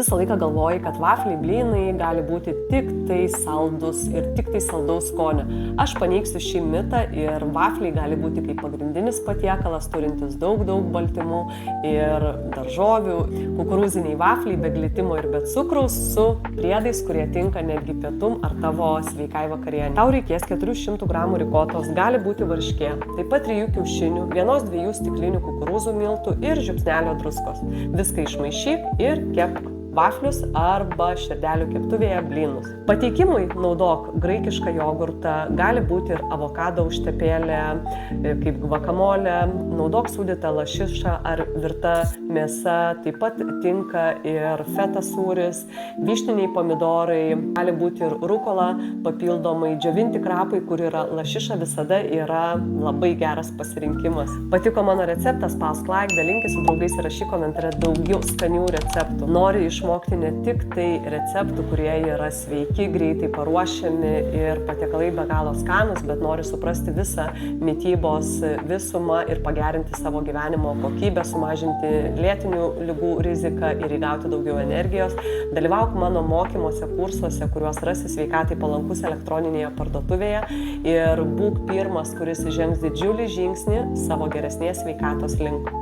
visą laiką galvoji, kad vafliai, blynai gali būti tik tai saldus ir tik tai saldaus skonio. Aš paneigsiu šį mitą ir vafliai gali būti kaip pagrindinis patiekalas, turintis daug baltymų ir daržovių. Kukurūziniai vafliai be glitimo ir be cukraus su priedais, kurie tinka netgi pietum ar tavo sveikai vakarienei. Tau reikės 400 g rikotos, gali būti varškė, taip pat 3 kiaušinių, 1-2 stiklinių kukurūzų miltų ir žiupsnelio druskos. Viską išmaišyk ir kepk vaflius arba širdelių keptuvėje blynus. Pateikimui naudok graikišką jogurtą, gali būti ir avokado užtepėlė, kaip gvakamolė, naudok sūdytą lašišą ar virta mėsa, taip pat tinka ir feta sūris, vyšniniai pomidorai, gali būti ir rukola, papildomai džiovinti krapai, kur yra lašiša, visada yra labai geras pasirinkimas. Patiko mano receptas, spausk like, dalinkis su draugais ir rašyk komentare daugiau skanių receptų. Nori išmokti ne tik tai receptų, kurie yra sveiki, greitai paruošiami ir patiekalai be galo skanūs, bet nori suprasti visą mitybos visumą ir pagerinti savo gyvenimo kokybę, sumažinti lėtinių ligų riziką ir įgauti daugiau energijos. Dalyvauk mano mokymuose, kursuose, kuriuos rasi Sveikatai palankus elektroninėje parduotuvėje ir būk pirmas, kuris žengs didžiulį žingsnį savo geresnės sveikatos link.